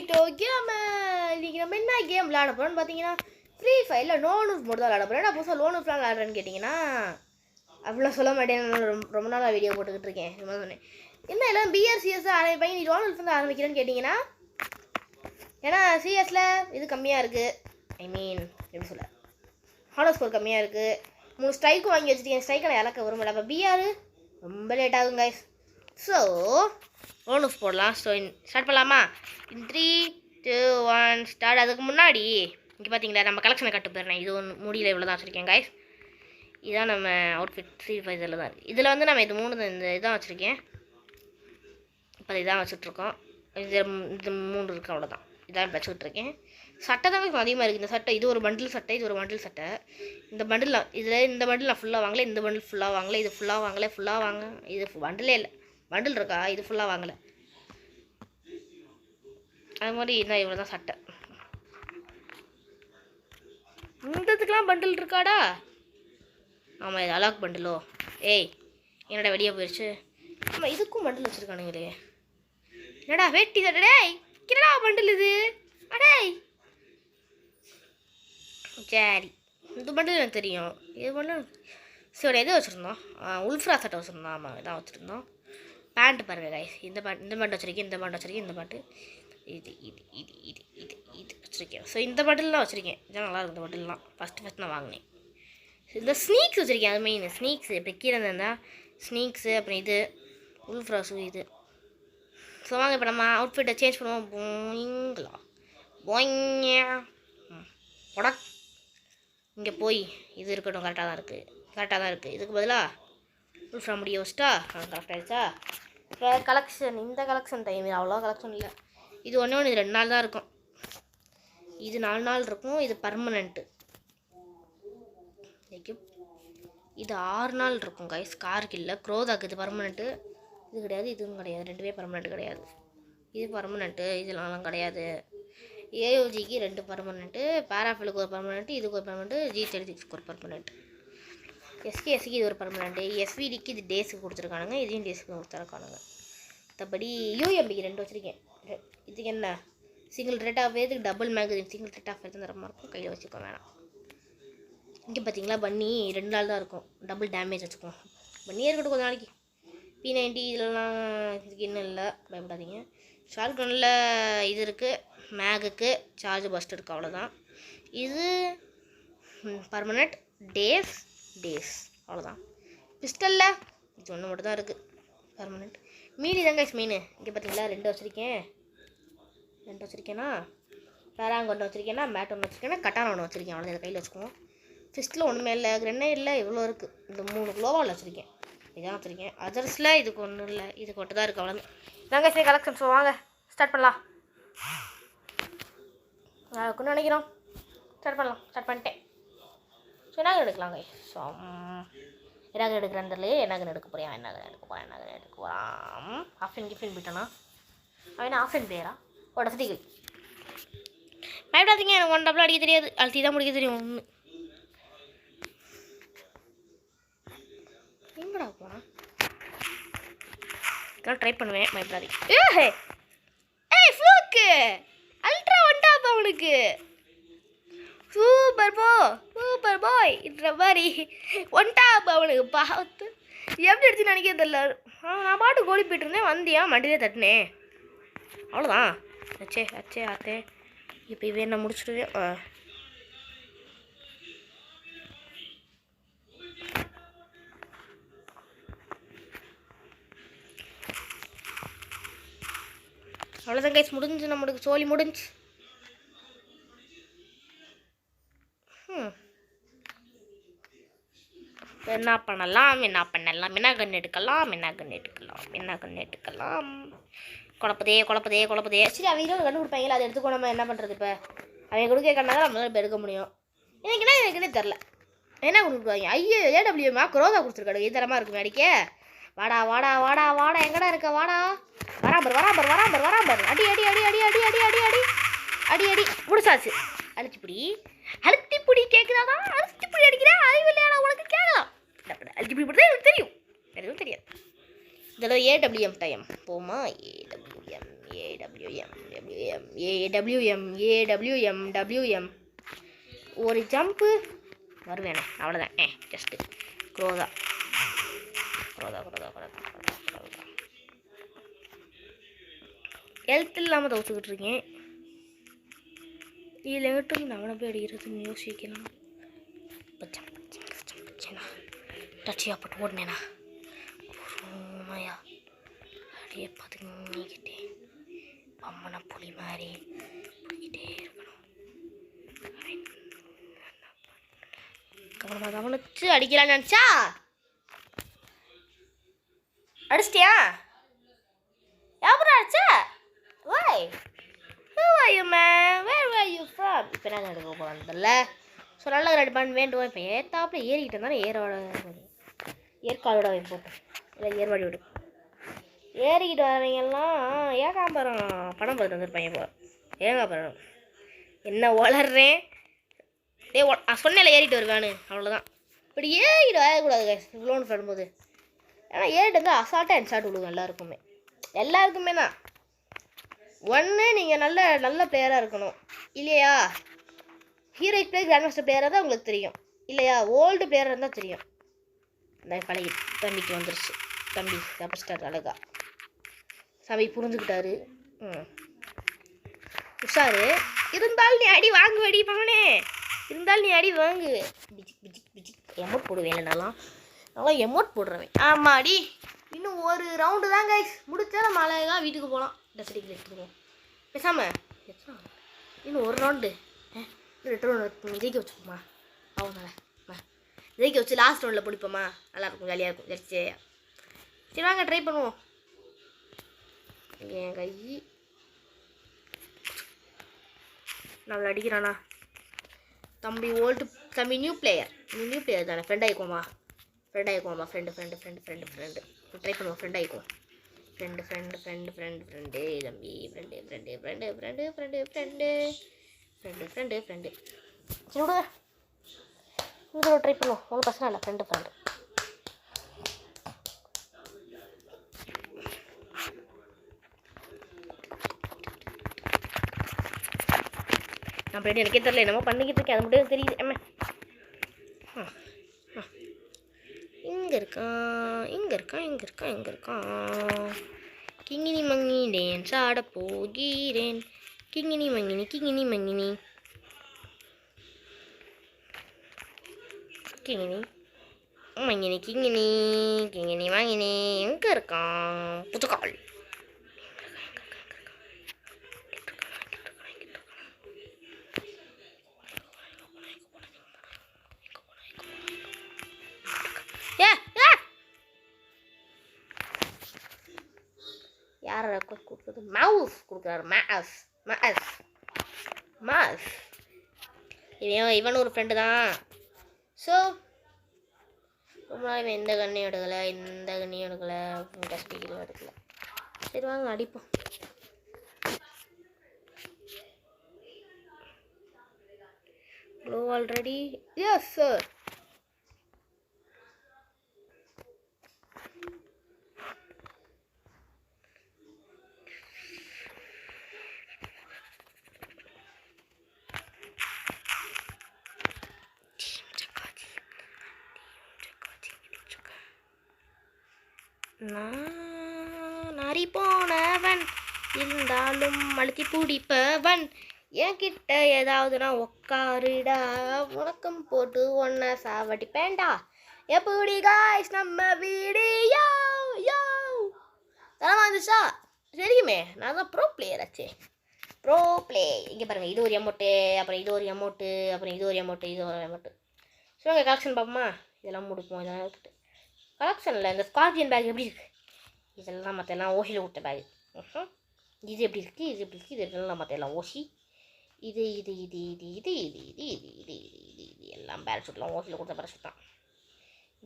போயிட்டோம் கேம். இன்னைக்கு நம்ம என்ன கேம் விளையாட போகிறோம்னு பார்த்தீங்கன்னா ஃப்ரீ ஃபயரில் நோனூஸ் மட்டும் தான் விளையாட போகிறோம். என்ன புதுசாக லோனூஸ்லாம் விளையாடுறேன்னு கேட்டிங்கன்னா அவ்வளோ சொல்ல மாட்டேன். ரொம்ப நாளாக வீடியோ போட்டுக்கிட்டு இருக்கேன். சொன்னேன் என்ன எல்லாம் பிஆர்சிஎஸ் ஆரம்பிப்பாங்க, நீ லோனூஸ் வந்து ஆரம்பிக்கிறேன்னு கேட்டிங்கன்னா ஏன்னா சிஎஸில் இது கம்மியாக இருக்குது. ஐ மீன் எப்படி சொல்ல, ஹாலோ ஸ்கோர் கம்மியாக இருக்குது. 3 ஸ்ட்ரைக்கும் வாங்கி வச்சுருக்கேன். ஸ்ட்ரைக்கை நான் இழக்க விரும்பல. அப்போ பிஆர் ரொம்ப லேட் ஆகும் கைஸ். ஸோ லோனூஸ் போடலாம். ஸோ ஸ்டார்ட் பண்ணலாமா? 3, 2, 1 ஸ்டார்ட். அதுக்கு முன்னாடி இங்கே பார்த்தீங்களா நம்ம கலெக்ஷனை கட்டு போயிடுறேன். இது ஒன்று முடியல, இவ்வளோ தான் வச்சுருக்கேன் கைஸ். இதுதான் நம்ம அவுட்ஃபிட் 3 இதில் தான் இருக்குது. இதில் வந்து நம்ம இது 3 இந்த இதான் வச்சுருக்கேன். இப்போ இதான் வச்சுட்ருக்கோம். இது 3 இருக்குது, அவ்வளோதான். இதான் வச்சுக்கிட்டுருக்கேன். சட்டை தான் அதிகமாக இருக்குது. இந்த சட்டை இது ஒரு பண்டில் சட்டை, இது ஒரு பண்டில் சட்டை. இந்த பண்டில் இதில் இந்த பண்டில் நான் ஃபுல்லாக வாங்கலை, இந்த பண்டில் ஃபுல்லாக வாங்கலை, இது ஃபுல்லாக வாங்கலை. ஃபுல்லாக வாங்க இது பண்டிலே இல்லை, பண்டில் இருக்கா, இது ஃபுல்லாக வாங்கலை. அது மாதிரி என்ன இவ்வளோ தான் சட்டை. இந்ததுக்கெலாம் பண்டில் இருக்காடா? ஆமாம், இது அலாக் பண்டிலோ. ஏய் என்னடா வெளியே போயிடுச்சு. ஆமாம், இதுக்கும் பண்டில் வச்சுருக்கானுங்களே. என்னடா வேட்டி சட்டை, டேய் என்னடா பண்டில் இது? அடேய் சரி, இந்த பண்டில் எனக்கு தெரியும். இது பண்டில் சரி, எது வச்சுருந்தோம்? உல்ஃப்ரா சட்டை வச்சுருந்தோம். ஆமாம், இதான் வச்சுருந்தோம். பேண்ட்டு பாருங்கள் கைஸ். இந்த பேண்ட் வச்சுருக்கேன், இந்த பேண்ட் வச்சுருக்கேன், இந்த பேண்ட்டு இது இது இது இது இது இது வச்சுருக்கேன். ஸோ இந்த பண்டில்லாம் வச்சுருக்கேன். இதான் நல்லாயிருக்கும் இந்த பண்டில்லாம். ஃபஸ்ட்டு நான் வாங்கினேன். இந்த ஸ்னீக்ஸ் வச்சுருக்கேன். அது மெயின் ஸ்னீக்ஸு. இப்போ கீழே இருந்தால் ஸ்னீக்ஸு, அப்புறம் இது உல்ஃப்ராஸு இது. ஸோ வாங்க இப்போ நம்ம அவுட்ஃபிட்டை சேஞ்ச் பண்ணுவோம். போயிங்களா போயிங்க போடா. இங்கே போய் இது இருக்கட்டும், கரெக்டாக தான் இருக்குது. இதுக்கு பதிலாக உல்ஃப்ரா முடிய வச்சுட்டா கரெக்டாக ஆகிடுச்சா? இப்போ கலெக்ஷன், இந்த கலெக்ஷன் டைம் அவ்வளோ கலெக்ஷன் இல்லை. இது ஒன்று இது 2 நாள் தான் இருக்கும். இது 4 நாள் இருக்கும். இது பர்மனெண்ட்டு. இது 6 நாள் இருக்கும் கைஸ். காருக்கு இல்லை, க்ரோதாக்கு இது பர்மனெண்ட்டு. இது கிடையாது, இதுவும் கிடையாது. 2 பர்மனெண்ட் கிடையாது. இது பர்மனெண்ட்டு, இதெல்லாம் கிடையாது. ஏஓஜிக்கு 2 பர்மனெண்ட்டு, பேராஃபிலுக்கு ஒரு பர்மனெண்ட்டு, இதுக்கு ஒரு பர்மனெண்ட்டு, G36க்கு ஒரு பர்மனெண்ட், எஸ்கேஎஸ்சிக்கு இது ஒரு பர்மனெண்ட்டு, எஸ்விடிக்கு இது டேஸுக்கு கொடுத்துருக்கானுங்க, இதையும் டேஸுக்கு கொடுத்துருக்கானுங்க. மற்றபடி யூஎம்பிக்கு 2 வச்சுருக்கேன். இதுக்கு என்ன சிங்கிள் ரேட் ஆஃப், இதுக்கு double magazine. Single rate of எடுத்து தரமாக இருக்கும், கையில் வச்சுக்கோ வேணாம். இங்கே பார்த்தீங்களா பன்னி 2 நாள் தான் இருக்கும். டபுள் டேமேஜ் வச்சுக்கோம். பன்னியே இருக்கட்டும் கொஞ்சம் நாளைக்கு. P90 இதெல்லாம் இதுக்கு இன்னும் இல்லை, பயப்படாதீங்க. ஷார்ட் கன்னில் இது இருக்குது, மேகுக்கு சார்ஜ் பஸ்ட் இருக்குது, அவ்வளோதான். இது பர்மனெண்ட் டேஸ் அவ்வளோதான். பிஸ்டலில் இது ஒன்று மட்டும் தான் இருக்குது பர்மனெண்ட். மீதி தாங்க மெயின். இங்கே பார்த்தீங்களா 2 வச்சுருக்கேன். 2 வச்சுருக்கேன்னா பேராங்க 1 வச்சுருக்கேன்னா, மேட் 1 வச்சுருக்கேன்னா, கட்டான 1 வச்சுருக்கேன். அவ்வளோ இதை கையில் வச்சுக்குவோம். ஃபிஸ்ட்டில் ஒன்றுமே இல்லை, கிரெனேடில் இவ்வளோ இருக்குது. இந்த 3 குளோவால் வச்சுருக்கேன். இதான் வச்சுருக்கேன். அதர்ஸில் இதுக்கு ஒன்றும் இல்லை, இதுக்கு மட்டும் தான் இருக்குது, அவ்வளோ தாங்க சரி கலெக்ஷன். ஸோ வாங்க ஸ்டார்ட் பண்ணலாம். நான் நினைக்கிறோம் ஸ்டார்ட் பண்ணிட்டேன். ஸோ என்ன எடுக்கலாங்க? ஸோ என்ன எடுக்கிறேன் தெரியலையே. என்ன எடுக்க போகிறேன், என்ன எடுக்க போகிறான். ஆஃபின் கிஃபின் போயிட்டானா? அவன் ஆஃபின் பேரா உடச்சிட்டிகள். பயப்படாதீங்க, எனக்கு 1 டபுள் அடிக்க தெரியாது, அழுத்தி தான் முடிக்க தெரியும். ஒன்று எங்கடா போகிறான்? ட்ரை பண்ணுவேன், பயப்படாதீங்க. ஏய் ஃப்ளூக்கு அல்ட்ரா ஒன்டாப் அவனுக்கு. சூப்பர் பாய் இந்த மாதிரி ஒன்டாப் அவனுக்கு. பார்த்து எப்படி எடுத்து நினைக்க தெரியல. நான் பாட்டு கோழி போயிட்டு இருந்தேன், வந்தியா மண்டிலே தட்டினேன், அவ்வளோதான். அச்சே ஆத்தே. இப்போ இவன் என்ன முடிச்சுடுவேன். அவ்வளோதான் கைஸ், முடிஞ்சு நம்மளுக்கு சோலி முடிஞ்சு. என்ன பண்ணலாம், என்ன கன் எடுக்கலாம். குழப்பதே. சரி, அவங்க கண்டு கொடுப்பாங்களா, அதை எடுத்துக்கோ. நம்ம என்ன பண்ணுறது? இப்போ அவங்க கொடுக்க கண்ணாதான் நம்மளால இப்போ எடுக்க முடியும். எனக்குன்னே தெரில என்ன கொடுக்குவாங்க. ஐயோ ஏடபிள்யூமா குரோதா கொடுத்துருக்காடு. இது தரமாக இருக்கும் அடிக்க. வாடா எங்கடா இருக்க? வாடா வராம்பர். அடி முடிச்சாச்சு. அழுத்திப்புடி கேட்குதாடா? அழுத்திப்புடி அடிக்கிறேன், அறிவு இல்லையா உனக்கு? கேட்கலாம். அழுத்திப்புடி போட்டு எனக்கு தெரியும், எதுவும் தெரியாது. இதில் ஏடபிள்யூஎம் டைம் போமா. ஏடபிள்யூஎம் AWM ஒரு ஜம்ப்பு வருவேனே, அவ்வளோதான். ஜஸ்ட்டு குரோதா. ஹெல்த் இல்லாமல் தவிச்சுக்கிட்டு இருக்கேன். இதில் எங்கிட்டும் அவனை போய் அடிக்கிறதுன்னு யோசிக்கலாம். டச்சியாக போட்டு ஓடினேண்ணா பொறுமையா அப்படியே பதுங்கிக்கிட்டே அம்மனை புலி மாதிரி போய்கிட்டே இருக்கணும். கவனிச்சு அடிக்கலான்னு நினச்சா அடிச்சிட்டியா? யாபரா அடிச்சா? Why? Who are you, man? Where were you from? இப்போ என்ன நடக்க போகிறதில்ல. ஸோ நல்ல ரெடி பண்ண வேண்டும். இப்போ ஏற்றாப்புல ஏறிக்கிட்டு இருந்தாலும் ஏற்காலோட போட்டோம் இல்லை ஏர்வாடி விடு. ஏறிக்கிட்டு வரவங்கெல்லாம் ஏகாம்பரம் படம் பார்த்து வந்துருப்பாங்க. இப்போ ஏகாம்பரம் என்ன வளர்றேன் சொன்னேன்ல ஏறிட்டு வருவான்னு, அவ்வளோதான். இப்படி ஏறிட்டு வரக்கூடாது இவ்வளோன்னு சொல்லும்போது. ஏன்னா ஏறிட்டு வந்து அசால்ட்டாக ஹெட்ஷாட் விடுவோம் எல்லாருக்குமே தான். ஒன்று நீங்கள் நல்ல பிளேயராக இருக்கணும் இல்லையா? ஹீரோயிக் பிளேயர் கிராண்ட் மாஸ்டர் பிளேயராக தான் உங்களுக்கு தெரியும் இல்லையா? ஓல்டு பிளேயராக இருந்தால் தெரியும். இந்த பழகி தம்பிக்கு வந்துருச்சு. தம்பி தப்பிச்சிட்டாரு அழகா. தம்பி புரிஞ்சுக்கிட்டாரு. உஷாரு. இருந்தாலும் நீ அடி வாங்குவடி மகனே, இருந்தாலும் நீ அடி வாங்கு. எமோட் போடுவேன் இல்லைனாலாம் நல்லா எமோட் போடுறவன். ஆமாடி. இன்னும் ஒரு ரவுண்டு தான் கைஸ், முடிச்சா நம்ம அழகாக வீட்டுக்கு போகலாம். டெஸ்டிக்கில் எடுத்துக்குவோம் பேசாமல். இன்னும் ஒரு ரவுண்டு ரெண்டு ரவுண்டு ஜெயிக்க வச்சுப்போமா? அவங்களால ஜெயிக்க வச்சு லாஸ்ட் ரவுண்டில் பிடிப்போமா? நல்லாயிருக்கும், ஜாலியாக இருக்கும். ஜெயிச்சே சரி வாங்க ட்ரை பண்ணுவோம். என் கை நல்லா அடிக்கிறானா தம்பி? தம்பி நியூ பிளேயர் தானே. ஃப்ரெண்ட் ஆகிக்குவோமா? ஃப்ரெண்டு ட்ரை பண்ணுவோம். ஃப்ரெண்ட் ஆகிக்குவோம். ஃப்ரெண்டு தம்பி ஃப்ரெண்டு சரி விடுங்க. இங்கே ட்ரை பண்ணுவோம். ஒன்றும் பிரச்சனை இல்லை. ஃப்ரெண்டு நான் ஃப்ரெண்டு எனக்கே தெரியல என்னமோ பண்ணிக்கிட்டு இருக்கேன். அது மட்டும் தெரியுது. இங்கே இருக்கான். கிங்கினி மங்கி டான்ஸ் ஆட போகிறேன். கிங்கினி மங்கினி கிங்கினி மங்கினி வாங்கினி. எங்கே இருக்கான்? புதுக்கால். யார் ரெக்வஸ்ட் கொடுக்குறது? மவுஸ் கொடுக்குறாரு. மாஸ் இவன் ஒரு ஃப்ரெண்டு தான். ஸோ ரொம்ப நாள் இவன் எந்த கண்ணையும் எடுக்கலை ஸ்பீக்கரும் எடுக்கலை. சரி வாங்க அடிப்போம். Already yes sir. நரி போனவன் இருந்தாலும் அழுத்தி பிடிப்பவன். என்கிட்ட ஏதாவதுனா உக்காருடா, உனக்கும் போட்டு ஒன்ன சாவடிப்பேன்டா. எப்படி காய்ஸ் நம்ம வீடியோ தரமா இருந்துச்சா? தெரியுமே, நான் தான் ப்ரோ பிளேயர் ஆச்சே. இங்கே பாருங்கள், இது ஒரு எமௌண்ட்டு, அப்புறம் இது ஒரு எமௌண்ட்டு, அப்புறம் இது ஒரு எமௌண்ட்டு. ஸோ உங்கள் கலெக்ஷன் பார்ப்போமா? இதெல்லாம் முடிப்போம். இதெல்லாம் எடுத்துட்டு கலெக்ஷனில் இந்த ஸ்கார்பியன் பேக் எப்படி இருக்குது? இதெல்லாம் மற்ற எல்லாம் ஓசியில் கொடுத்த பேக். இது எப்படி இருக்குது? இதெல்லாம் மற்ற எல்லாம் ஓசி. இது எல்லாம் பேரஷூட்லாம் ஓசியில் கொடுத்த பேரஷூட் தான்.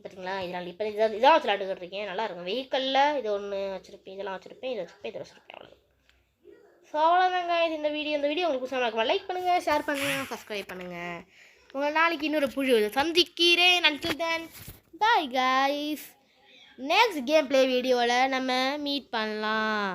பார்த்தீங்களா? இதனால் இப்போ இதான் வச்சு விளாண்டுக்கிட்டு இருக்கேன். நல்லாயிருக்கும். வெஹிக்கலில் இது ஒன்று வச்சுருப்பேன், இதெல்லாம் வச்சுருப்பேன், இதை வச்சுருப்பேன். அவ்வளோ. ஸோ அவ்வளோதாங்க இந்த வீடியோ உங்களுக்கு பிடிச்சா லைக் பண்ணுங்கள், ஷேர் பண்ணுங்கள், சப்ஸ்கிரைப் பண்ணுங்கள். உங்கள் நாளைக்கு இன்னொரு புழு சந்திக்கிறேன். until then bye guys. Next game play வீடியோவில் நம்ம மீட் பண்ணலாம்.